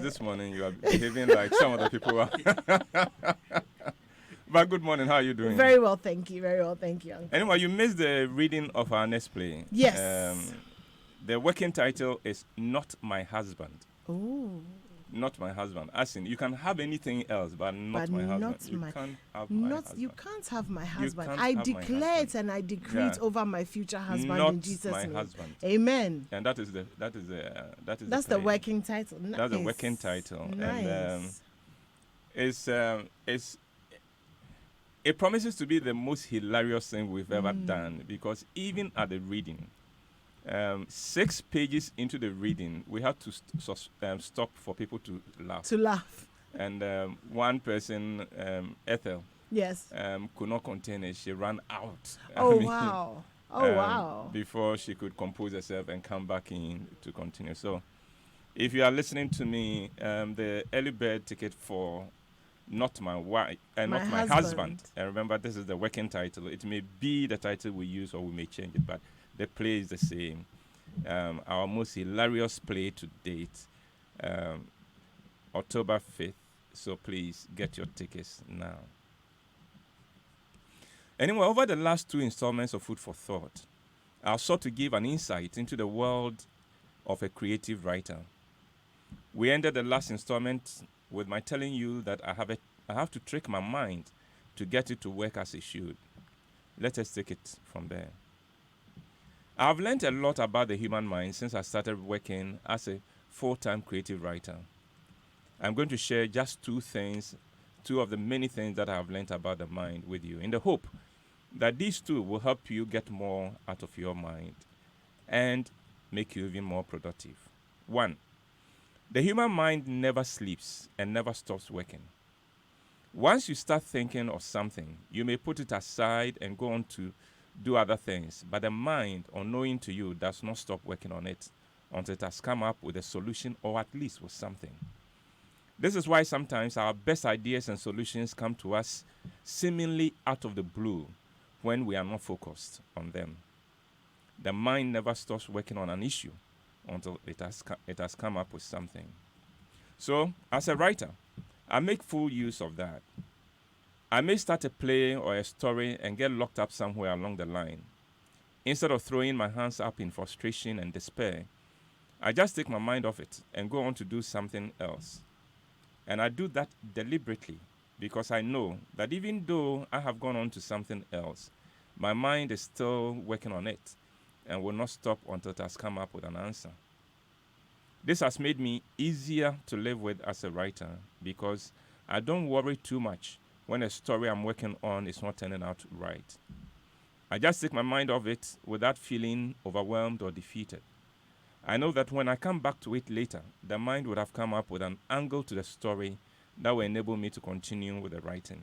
because this morning you are behaving like some of the people are. But good morning. How are you doing? Very well, thank you. Very well, thank you, Uncle. Anyway, you missed the reading of our next play. Yes. The working title is Not My Husband. Ooh. Not my husband. As in, you can have anything else, but not my husband. You can't have my husband. You can't have my husband. can't I have my declare it husband. and I decree it Yeah. over my future husband Not in Jesus' my name. husband. Amen. And that's the the play. working title. Nice. That's the working title. Nice. And it promises to be the most hilarious thing we've ever done, because even at the reading, 6 pages into the reading, we had to stop for people to laugh. And one person, Ethel, Yes. could not contain it. She ran out. Wow. Wow. Before she could compose herself and come back in to continue. So, if you are listening to me, the early bird ticket for Not My Wife and Not My Husband. And remember, this is the working title. It may be the title we use, or we may change it, but the play is the same. Our most hilarious play to date, October 5th. So please get your tickets now. Anyway, over the last 2 installments of Food for Thought, I sought to give an insight into the world of a creative writer. We ended the last installment with my telling you that I have to trick my mind to get it to work as it should. Let us take it from there. I've learned a lot about the human mind since I started working as a full-time creative writer. I'm going to share just 2 of the many things that I have learned about the mind with you, in the hope that these 2 will help you get more out of your mind and make you even more productive. 1. The human mind never sleeps and never stops working. Once you start thinking of something, you may put it aside and go on to do other things, but the mind, unknowing to you, does not stop working on it until it has come up with a solution, or at least with something. This is why sometimes our best ideas and solutions come to us seemingly out of the blue when we are not focused on them. The mind never stops working on an issue until it has come up with something. So, as a writer, I make full use of that. I may start a play or a story and get locked up somewhere along the line. Instead of throwing my hands up in frustration and despair, I just take my mind off it and go on to do something else. And I do that deliberately, because I know that even though I have gone on to something else, my mind is still working on it and will not stop until it has come up with an answer. This has made me easier to live with as a writer, because I don't worry too much when a story I'm working on is not turning out right. I just take my mind off it without feeling overwhelmed or defeated. I know that when I come back to it later, the mind would have come up with an angle to the story that will enable me to continue with the writing.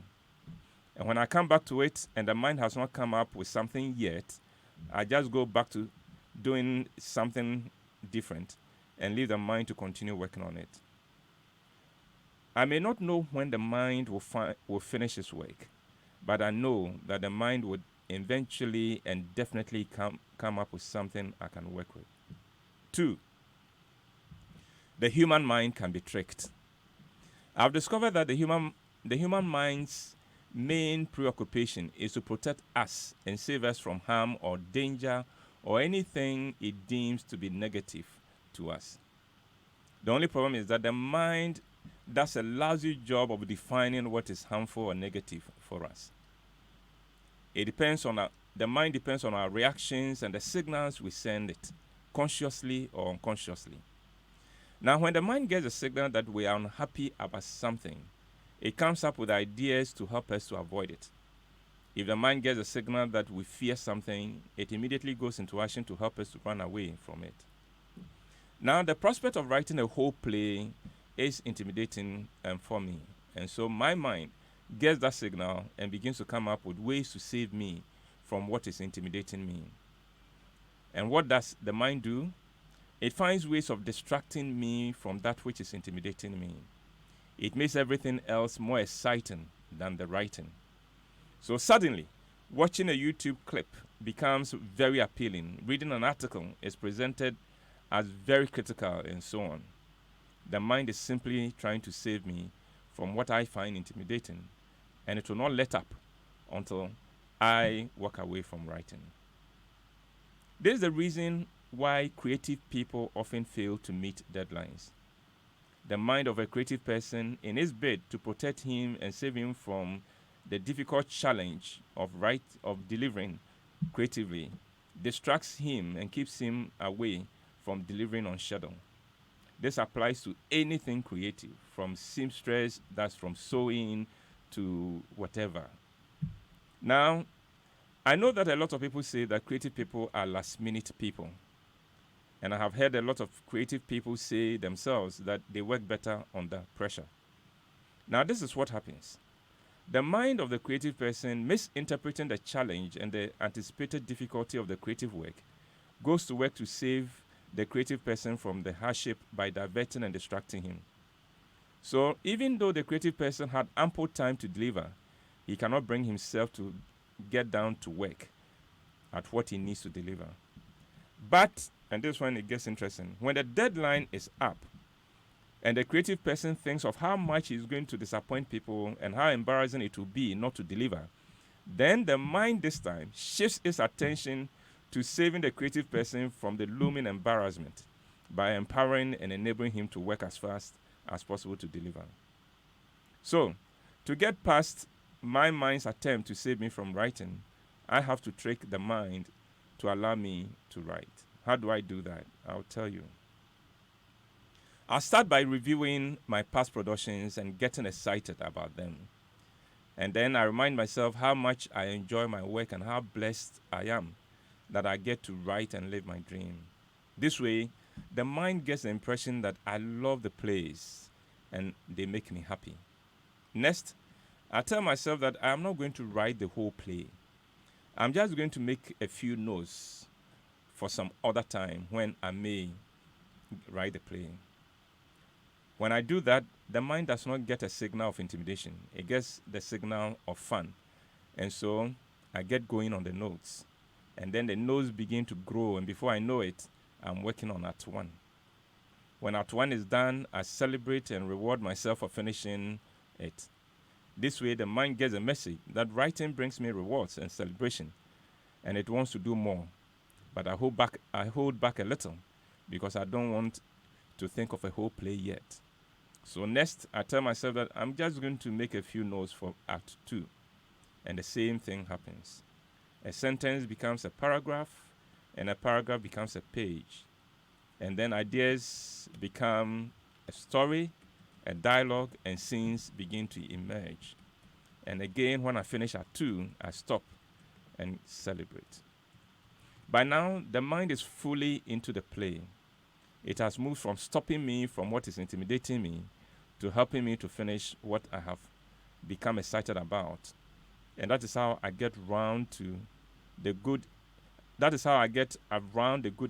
And when I come back to it and the mind has not come up with something yet, I just go back to doing something different and leave the mind to continue working on it. I may not know when the mind will finish its work, but I know that the mind would eventually and definitely come up with something I can work with. 2. The human mind can be tricked. I've discovered that the human mind's main preoccupation is to protect us and save us from harm or danger or anything it deems to be negative to us. The only problem is that the mind does a lousy job of defining what is harmful or negative for us. The mind depends on our reactions and the signals we send it, consciously or unconsciously. Now, when the mind gets a signal that we are unhappy about something, it comes up with ideas to help us to avoid it. If the mind gets a signal that we fear something, it immediately goes into action to help us to run away from it. Now, the prospect of writing a whole play is intimidating for me. And so my mind gets that signal and begins to come up with ways to save me from what is intimidating me. And what does the mind do? It finds ways of distracting me from that which is intimidating me. It makes everything else more exciting than the writing. So suddenly, watching a YouTube clip becomes very appealing. Reading an article is presented as very critical, and so on. The mind is simply trying to save me from what I find intimidating, and it will not let up until I walk away from writing. This is the reason why creative people often fail to meet deadlines. The mind of a creative person, in his bid to protect him and save him from the difficult challenge of delivering creatively, distracts him and keeps him away from delivering on schedule. This applies to anything creative, from seamstress, that's from sewing to whatever. Now, I know that a lot of people say that creative people are last minute people. And I have heard a lot of creative people say themselves that they work better under pressure. Now, this is what happens. The mind of the creative person, misinterpreting the challenge and the anticipated difficulty of the creative work, goes to work to save the creative person from the hardship by diverting and distracting him. So, even though the creative person had ample time to deliver, he cannot bring himself to get down to work at what he needs to deliver. But, and this one it gets interesting, when the deadline is up and the creative person thinks of how much he's going to disappoint people and how embarrassing it will be not to deliver, then the mind this time shifts its attention to saving the creative person from the looming embarrassment by empowering and enabling him to work as fast as possible to deliver. So, to get past my mind's attempt to save me from writing, I have to trick the mind to allow me to write. How do I do that? I'll tell you. I'll start by reviewing my past productions and getting excited about them. And then I remind myself how much I enjoy my work and how blessed I am that I get to write and live my dream. This way, the mind gets the impression that I love the plays and they make me happy. Next, I tell myself that I'm not going to write the whole play. I'm just going to make a few notes for some other time when I may write the play. When I do that, the mind does not get a signal of intimidation. It gets the signal of fun. And so I get going on the notes. And then the notes begin to grow, and before I know it, I'm working on Act 1. When Act 1 is done, I celebrate and reward myself for finishing it. This way, the mind gets a message that writing brings me rewards and celebration, and it wants to do more. But I hold back a little because I don't want to think of a whole play yet. So next, I tell myself that I'm just going to make a few notes for Act 2, and the same thing happens. A sentence becomes a paragraph, and a paragraph becomes a page. And then ideas become a story, a dialogue, and scenes begin to emerge. And again, when I finish Act 2, I stop and celebrate. By now, the mind is fully into the play. It has moved from stopping me from what is intimidating me to helping me to finish what I have become excited about. And that is how I get around the good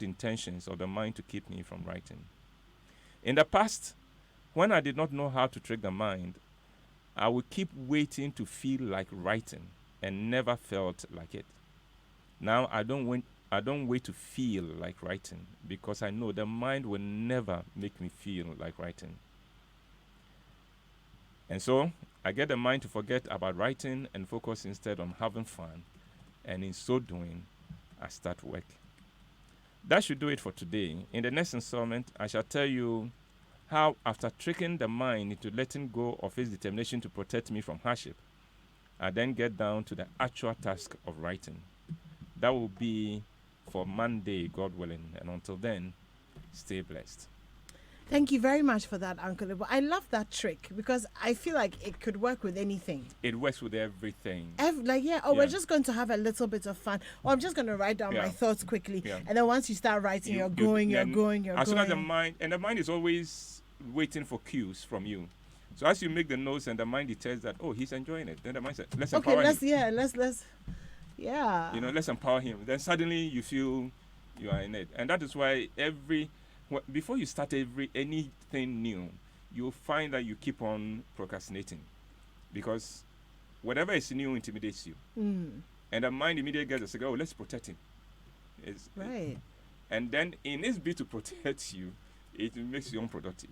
intentions of the mind to keep me from writing. In the past, when I did not know how to trick the mind, I would keep waiting to feel like writing and never felt like it. Now I don't wait to feel like writing because I know the mind will never make me feel like writing. And so I get the mind to forget about writing and focus instead on having fun. And in so doing, I start work. That should do it for today. In the next installment, I shall tell you how, after tricking the mind into letting go of its determination to protect me from hardship, I then get down to the actual task of writing. That will be for Monday, God willing. And until then, stay blessed. Thank you very much for that, Uncle Ibo. I love that trick because I feel like it could work with anything. It works with everything. We're just going to have a little bit of fun. Or I'm just going to write down my thoughts quickly. Yeah. And then once you start writing, you're going. As soon as the mind is always waiting for cues from you. So as you make the notes and the mind detects that, oh, he's enjoying it, then the mind says, let's empower him. Let's empower him. Then suddenly you feel you are in it. And that is why before you start anything new, you'll find that you keep on procrastinating because whatever is new intimidates you. And the mind immediately gets a signal, let's protect him. Right. And then in its bid to protect you, it makes you unproductive.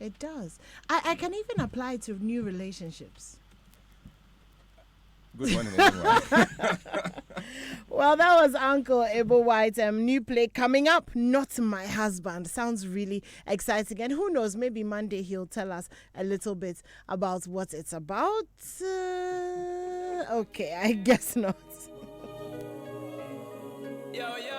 It does. I can even apply it to new relationships. Good morning, everyone. Well, that was Uncle Abel White. New play coming up, Not My Husband. Sounds really exciting. And who knows, maybe Monday he'll tell us a little bit about what it's about. Okay, I guess not. Yo, yo.